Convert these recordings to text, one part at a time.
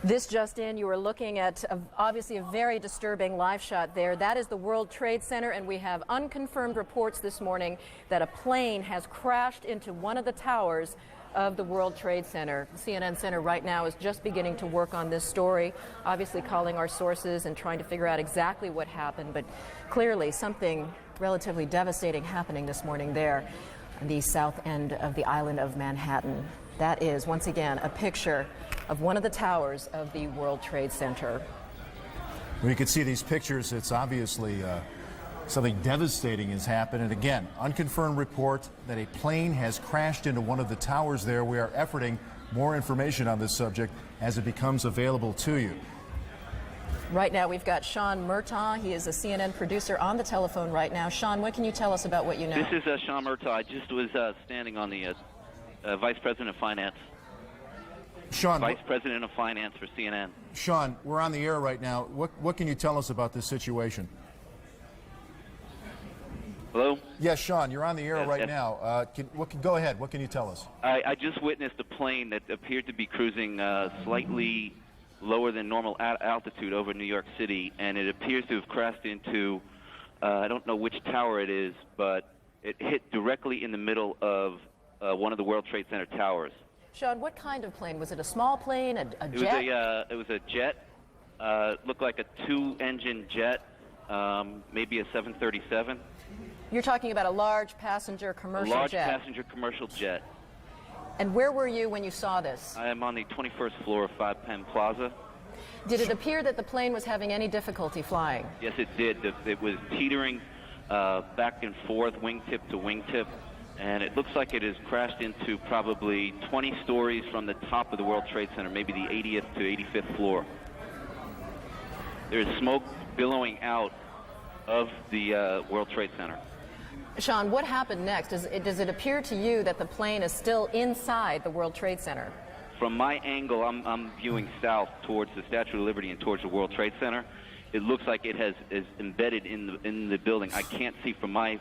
This just in, you are looking at obviously a very disturbing live shot there. That is the World Trade Center, and we have unconfirmed reports this morning that a plane has crashed into one of the towers of the World Trade Center. The CNN Center right now is just beginning to work on this story, obviously calling our sources and trying to figure out exactly what happened, but clearly something relatively devastating happening this morning there on the south end of the island of Manhattan. That is, once again, a picture of one of the towers of the World Trade Center. When you can see these pictures, it's obviously something devastating has happened. And again, unconfirmed report that a plane has crashed into one of the towers there. We are efforting more information on this subject as it becomes available to you. Right now, we've got Sean Murtaugh. He is a CNN producer on the telephone right now. Sean, what can you tell us about what you know? This is Sean Murtaugh. I just was standing on the Vice President of Finance. Sean, Vice President of Finance for CNN. Sean, we're on the air right now. What can you tell us about this situation? Hello? Yes, Sean, you're on the air right now. Go ahead. What can you tell us? I just witnessed a plane that appeared to be cruising slightly lower than normal altitude over New York City, and it appears to have crashed into, I don't know which tower it is, but it hit directly in the middle of one of the World Trade Center towers. Sean, what kind of plane? Was it a small plane, a jet? It was a jet. Looked like a two-engine jet, maybe a 737. You're talking about a large passenger commercial jet? Large passenger commercial jet. And where were you when you saw this? I am on the 21st floor of 5 Penn Plaza. Did it appear that the plane was having any difficulty flying? Yes, it did. It was teetering back and forth, wingtip to wingtip, and it looks like it has crashed into probably 20 stories from the top of the World Trade Center, maybe the 80th to 85th floor. There's smoke billowing out of the World Trade Center. Sean, what happened next? Does it appear to you that the plane is still inside the World Trade Center? From my angle, I'm viewing south towards the Statue of Liberty and towards the World Trade Center. It looks like it is embedded in the building. I can't see from my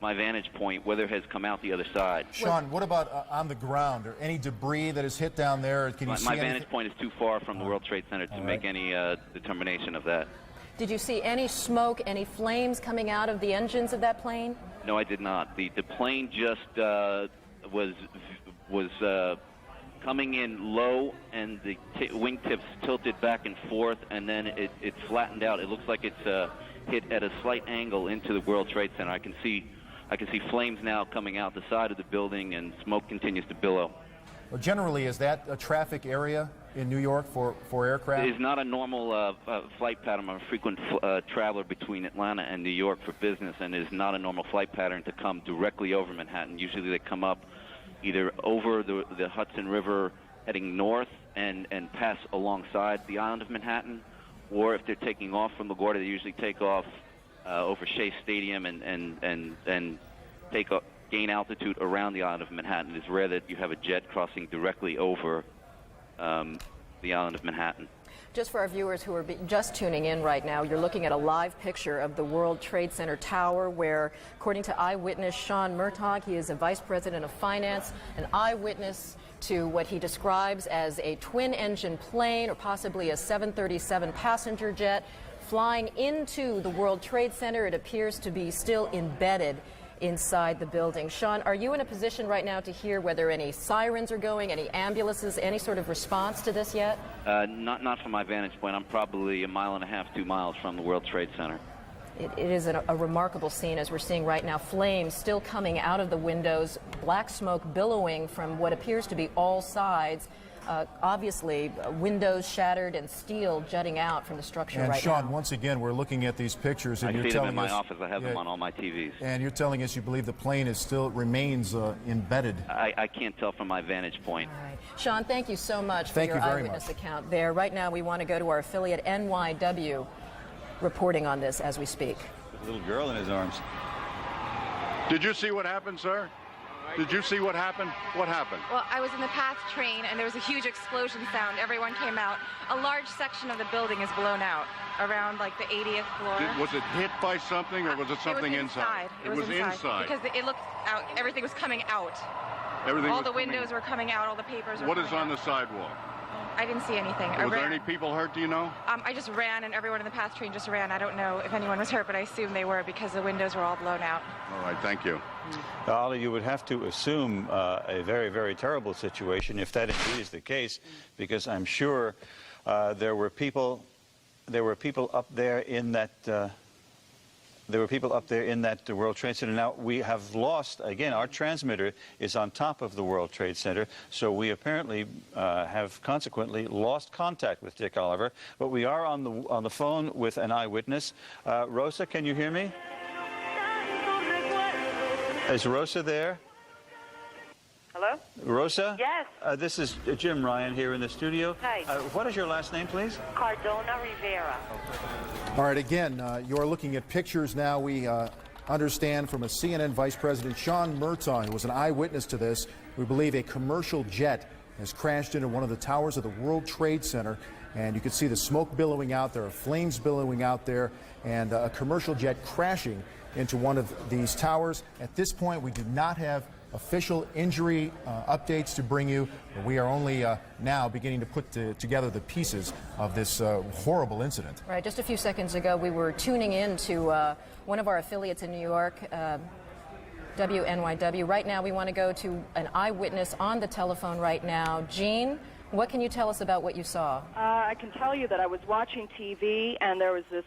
vantage point whether it has come out the other side. Sean, what about on the ground? Or any debris that has hit down there? Can you see my vantage point is too far from the World Trade Center to make any determination of that. Did you see any smoke, any flames coming out of the engines of that plane? No, I did not. The plane just was coming in low, and the wingtips tilted back and forth, and then it flattened out. It looks like it's hit at a slight angle into the World Trade Center. I can see flames now coming out the side of the building, and smoke continues to billow. Well, generally, is that a traffic area in New York for aircraft? It is not a normal flight pattern. I'm a frequent traveler between Atlanta and New York for business, and it is not a normal flight pattern to come directly over Manhattan. Usually they come up either over the Hudson River heading north and pass alongside the island of Manhattan, or if they're taking off from LaGuardia, they usually take off over Shea Stadium and gain altitude around the island of Manhattan. It's rare that you have a jet crossing directly over the island of Manhattan. Just for our viewers who are just tuning in right now, you're looking at a live picture of the World Trade Center tower where, according to eyewitness Sean Murtaugh, he is a vice president of finance, an eyewitness to what he describes as a twin-engine plane or possibly a 737 passenger jet flying into the World Trade Center. It appears to be still embedded inside the building. Sean, are you in a position right now to hear whether any sirens are going, any ambulances, any sort of response to this yet? Not from my vantage point. I'm probably 1.5 miles, 2 miles from the World Trade Center. It is a remarkable scene, as we're seeing right now. Flames still coming out of the windows, black smoke billowing from what appears to be all sides. Obviously, windows shattered and steel jutting out from the structure right now. And Sean, once again, we're looking at these pictures, and you're telling us... I see them in my us, office. I have them on all my TVs. And you're telling us you believe the plane still remains embedded. I can't tell from my vantage point. All right. Sean, thank you so much for your eyewitness account there. Right now, we want to go to our affiliate NYW reporting on this as we speak. There's a little girl in his arms. Did you see what happened, sir? Did you see what happened? What happened? Well, I was in the PATH train, and there was a huge explosion sound. Everyone came out. A large section of the building is blown out, around like the 80th floor. Was it hit by something, or was it something inside? It was inside. Because it looked out. Everything was coming out. All the windows were coming out. All the papers were What coming is on out. the sidewalk? I didn't see anything. I Was there ran. any people hurt, do you know? I just ran, and everyone in the PATH train just ran. I don't know if anyone was hurt, but I assume they were because the windows were all blown out. All right, thank you. Ollie, you would have to assume a very, very terrible situation if that indeed is the case, because I'm sure there were people up there in that. There were people up there in that World Trade Center. Now, we have lost, again, our transmitter is on top of the World Trade Center, so we apparently have consequently lost contact with Dick Oliver. But we are on the phone with an eyewitness. Rosa, can you hear me? Is Rosa there? Hello? Rosa? Yes. This is Jim Ryan here in the studio. Hi. What is your last name, please? Cardona Rivera. All right, again, you're looking at pictures now. We understand from a CNN Vice President, Sean Murtaugh, who was an eyewitness to this. We believe a commercial jet has crashed into one of the towers of the World Trade Center, and you can see the smoke billowing out there, flames billowing out there, and a commercial jet crashing into one of these towers. At this point, we do not have official injury updates to bring you, but we are only now beginning to put together the pieces of this horrible incident. Right, just a few seconds ago, we were tuning in to one of our affiliates in New York, WNYW. Right now, we want to go to an eyewitness on the telephone right now. Jean, what can you tell us about what you saw? I can tell you that I was watching TV, and there was this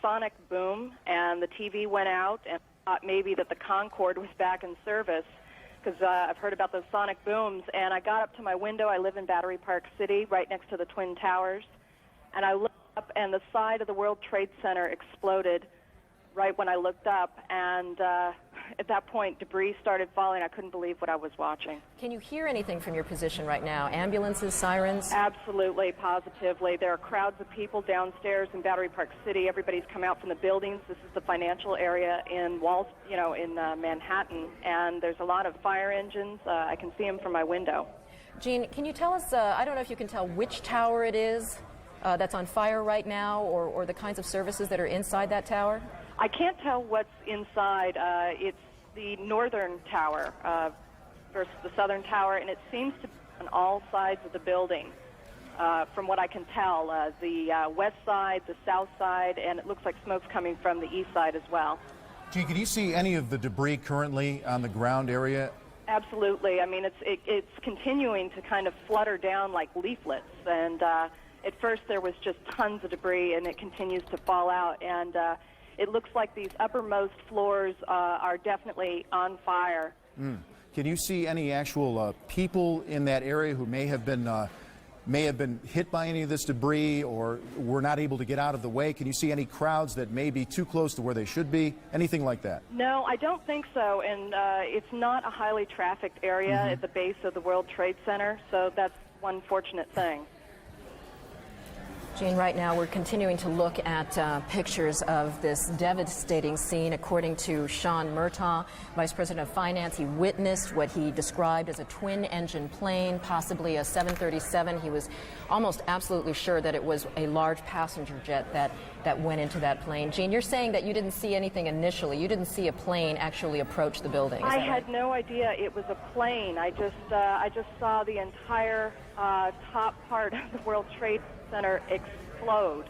sonic boom, and the TV went out, and I thought maybe that the Concorde was back in service, because I've heard about those sonic booms. And I got up to my window. I live in Battery Park City, right next to the Twin Towers, and I looked up, and the side of the World Trade Center exploded right when I looked up, and at that point, debris started falling. I couldn't believe what I was watching. Can you hear anything from your position right now? Ambulances, sirens? Absolutely, positively. There are crowds of people downstairs in Battery Park City. Everybody's come out from the buildings. This is the financial area in Manhattan, and there's a lot of fire engines. I can see them from my window. Jean, can you tell us, I don't know if you can tell which tower it is that's on fire right now, or the kinds of services that are inside that tower? I can't tell what's inside. It's the northern tower versus the southern tower, and it seems to be on all sides of the building. From what I can tell, the west side, the south side, and it looks like smoke's coming from the east side as well. Gene, can you see any of the debris currently on the ground area? Absolutely. I mean, it's continuing to kind of flutter down like leaflets, and at first there was just tons of debris, and it continues to fall out, and it looks like these uppermost floors are definitely on fire. Can you see any actual people in that area who may have been hit by any of this debris or were not able to get out of the way? Can you see any crowds that may be too close to where they should be? Anything like that? No, I don't think so, and it's not a highly trafficked area at the base of the World Trade Center, so that's one fortunate thing. Jean, right now we're continuing to look at pictures of this devastating scene. According to Sean Murtaugh, Vice President of Finance, he witnessed what he described as a twin-engine plane, possibly a 737. He was almost absolutely sure that it was a large passenger jet that went into that plane. Jean, you're saying that you didn't see anything initially. You didn't see a plane actually approach the building. I had no idea it was a plane. I just saw the entire top part of the World Trade Center explode.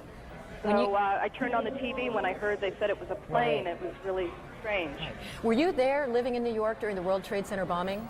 So I turned on the TV when I heard they said it was a plane. It was really strange. Were you there living in New York during the World Trade Center bombing?